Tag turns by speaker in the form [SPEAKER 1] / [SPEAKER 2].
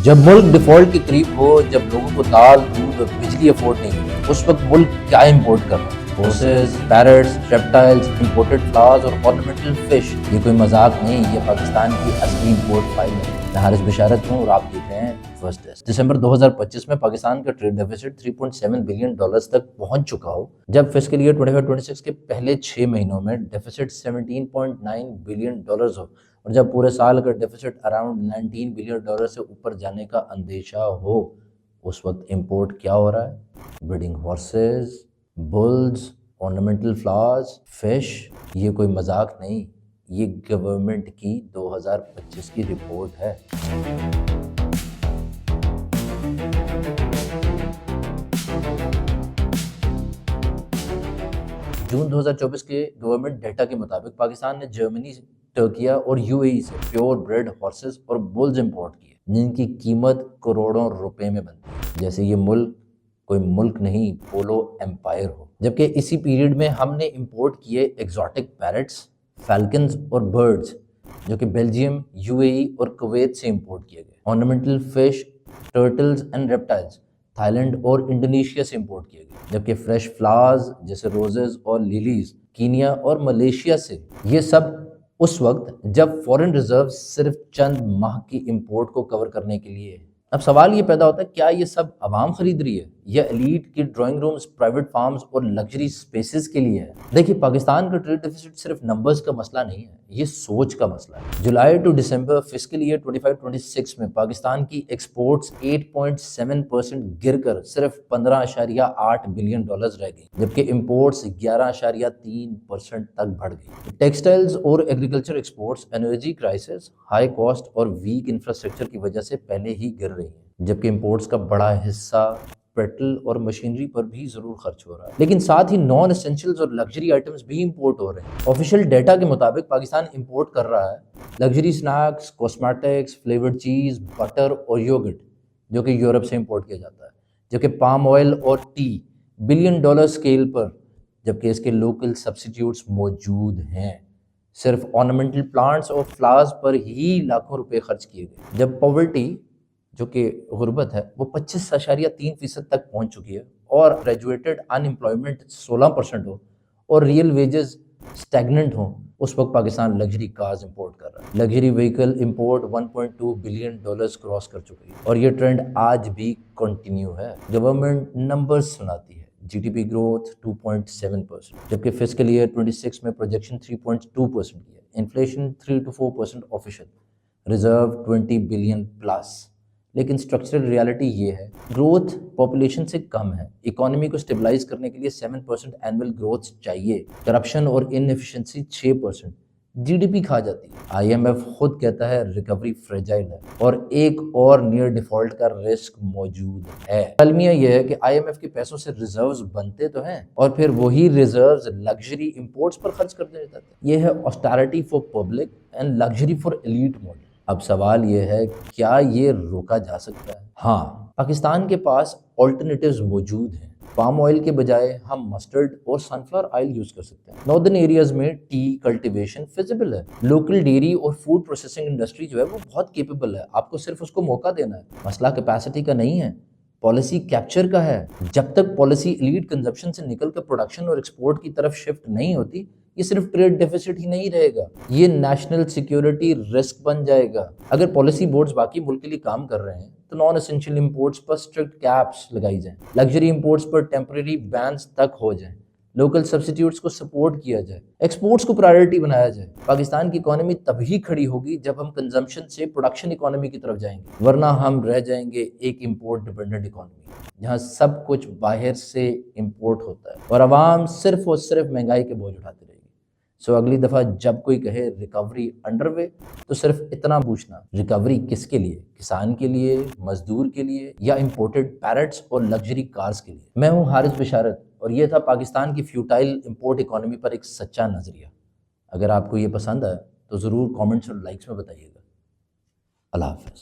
[SPEAKER 1] جب ملک ڈیفالٹ کے قریب ہو، جب لوگوں کو دال، دودھ اور بجلی افورڈ نہیں ہو، اس وقت ملک کیا امپورٹ کر رہا ہے؟ Horses, parrots, reptiles, imported flowers اور آرنامنٹل فش۔ یہ کوئی مذاق نہیں، یہ پاکستان کی اصلی امپورٹ فائل ہے۔ میں حارث بشارت ہوں اور آپ دیکھ رہے ہیں فرسٹ ڈیسک۔ دسمبر 2025 میں پاکستان کا ٹریڈ ڈیفیسٹ 3.7 بلین ڈالرز تک پہنچ چکا ہو، جب فسکل ایئر 25-26 کے پہلے 6 مہینوں میں ڈیفیسٹ 17.9 بلین ڈالرز ہو، اور جب پورے سال کا ڈیفیسٹ اراؤنڈ 19 بلین ڈالر سے اوپر جانے کا اندیشہ ہو، اس وقت امپورٹ کیا ہو رہا ہے؟ Breeding horses, bills, ornamental flowers، fish. یہ کوئی مذاق نہیں، یہ گورنمنٹ کی 2025 کی رپورٹ ہے۔ جون 2024 کے گورنمنٹ ڈیٹا کے مطابق پاکستان نے جرمنی، ترکیہ اور یو اے ای سے پیور بریڈ ہارسز اور بلز امپورٹ کیے، جن کی قیمت کروڑوں روپے میں بنتی ہے، جیسے یہ ملک کوئی ملک نہیں، پولو ایمپائر ہو۔ جبکہ اسی پیریڈ میں ہم نے امپورٹ کیے ایگزوٹک پیرٹس، فیلکنز اور برڈز، جو کہ بیلجیم، یو اے ای اور کویت سے امپورٹ کیے گئے۔ Ornamental fish, turtles and reptiles Thailand اور انڈونیشیا سے امپورٹ کیے گئے، جبکہ فریش فلاورز جیسے روزز اور لیلیز کینیا اور ملیشیا سے۔ یہ سب اس وقت جب فورن ریزرو صرف چند ماہ کی امپورٹ کو کور کرنے کے لیے۔ اب سوال یہ پیدا ہوتا ہے، کیا یہ سب عوام خرید رہی ہے یا ایلیٹ کی ڈرائنگ رومز، پرائیویٹ فارمز اور لگژری سپیسز کے لیے ہے؟ دیکھیے، پاکستان کا ٹریڈ ڈیفیسٹ صرف نمبرز کا مسئلہ نہیں ہے، یہ سوچ کا مسئلہ ہے۔ جولائی ٹو دسمبر فسکل ایئر 25-26 میں پاکستان کی ایکسپورٹس 8.7% گر کر صرف 15.8 بلین ڈالرز رہ گئی، جبکہ امپورٹس 11.3% تک بڑھ گئی۔ ٹیکسٹائلز اور agriculture exports energy crisis, high cost اور ویک انفراسٹرکچر کی وجہ سے پہلے ہی گر رہی ہیں، جبکہ امپورٹس کا بڑا حصہ پیٹرول اور مشینری پر بھی ضرور خرچ ہو رہا ہے، لیکن ساتھ ہی نان اسینشلز اور لگژری آئٹمز بھی امپورٹ ہو رہے ہیں۔ آفیشیل ڈیٹا کے مطابق پاکستان امپورٹ کر رہا ہے لگژری سنیکس، کاسمیٹکس، فلیورڈ چیز، بٹر اور یوگرٹ، جو کہ یورپ سے امپورٹ کیا جاتا ہے، جبکہ پام آئل اور ٹی بلین ڈالر اسکیل پر، جبکہ اس کے لوکل سبسٹیٹیوٹس موجود ہیں۔ صرف آرنامنٹل پلانٹس اور فلاورز پر ہی لاکھوں روپے خرچ کیے گئے، جب پاورٹی جو کہ غربت ہے وہ 25.3% تک پہنچ چکی ہے، اور گریجویٹڈ ان امپلائمنٹ 16% ہو اور ریئل ویجز سٹیگننٹ ہوں، اس وقت پاکستان لگژری کارز امپورٹ کر رہا ہے۔ Luxury vehicle import 1.2 billion dollars cross کر چکی ہے، اور یہ ٹرینڈ آج بھی کنٹینیو ہے۔ گورنمنٹ نمبرز سناتی ہے، جی ٹی پی گروتھ 2.7%، جبکہ فسکل ایئر 26 میں پروجیکشن 3.2% کی ہے۔ Inflation 3-4% official, reserve 20 billion plus. لیکن اسٹرکچرل ریالٹی یہ ہے، گروتھ پاپولیشن سے کم ہے۔ اکانومی کو سٹیبلائز کرنے کے لیے 7% اینول گروتھ چاہیے۔ کرپشن اور ان ایفیشنسی 6% جی ڈی پی کھا جاتی ہے۔ آئی ایم ایف خود کہتا ہے ریکوری فریجائل ہے، اور ایک اور نیئر ڈیفالٹ کا رسک موجود ہے۔ المیہ یہ ہے کہ آئی ایم ایف کے پیسوں سے ریزروز بنتے تو ہیں، اور پھر وہی ریزروز لگژری امپورٹس پر خرچ کر دیے جاتے ہیں۔ یہ ہے austerity for public and luxury for elite model. اب سوال یہ ہے، کیا یہ روکا جا سکتا ہے؟ ہاں، پاکستان کے پاس آلٹرنیٹیوز موجود ہیں۔ پام آئل کے بجائے ہم مسٹرڈ اور سن فلاور آئل یوز کر سکتے ہیں۔ ناردرن ایریاز میں ٹی کلٹیویشن فیزیبل ہے۔ لوکل ڈیری اور فوڈ پروسیسنگ انڈسٹری جو ہے وہ بہت کیپیبل ہے، آپ کو صرف اس کو موقع دینا ہے۔ مسئلہ کیپیسٹی کا نہیں ہے، پالیسی کیپچر کا ہے۔ جب تک پالیسی ایلیٹ کنزمپشن سے نکل کر پروڈکشن اور ایکسپورٹ کی طرف شفٹ نہیں ہوتی، یہ صرف ٹریڈ ڈیفیسٹ ہی نہیں رہے گا، یہ نیشنل سیکیورٹی رسک بن جائے گا۔ اگر پالیسی بورڈز باقی ملک کے لیے کام کر رہے ہیں تو نان اسینشیل امپورٹس پر اسٹرکٹ کیپس لگائی جائیں، لگژری امپورٹس پر ٹیمپریری بینز تک ہو جائیں، لوکل سبسٹیٹیوٹس کو سپورٹ کیا جائے، ایکسپورٹس کو پرائیورٹی بنایا جائے۔ پاکستان کی اکانومی تبھی کھڑی ہوگی جب ہم کنزمپشن سے پروڈکشن اکانومی کی طرف جائیں گے، ورنہ ہم رہ جائیں گے ایک امپورٹ ڈیپینڈنٹ اکانومی، جہاں سب کچھ باہر سے امپورٹ ہوتا ہے اور عوام صرف اور صرف مہنگائی کے بوجھ اٹھاتے رہے گی۔ سو اگلی دفعہ جب کوئی کہے ریکوری انڈر وے، تو صرف اتنا پوچھنا، ریکوری کس کے لیے؟ کسان کے لیے، مزدور کے لیے، یا امپورٹڈ پیرٹس اور لگژری کارز کے لیے؟ میں ہوں حارث بشارت، اور یہ تھا پاکستان کی فیوٹائل امپورٹ اکانومی پر ایک سچا نظریہ۔ اگر آپ کو یہ پسند آیا تو ضرور کامنٹس اور لائکس میں بتائیے گا۔ اللہ حافظ۔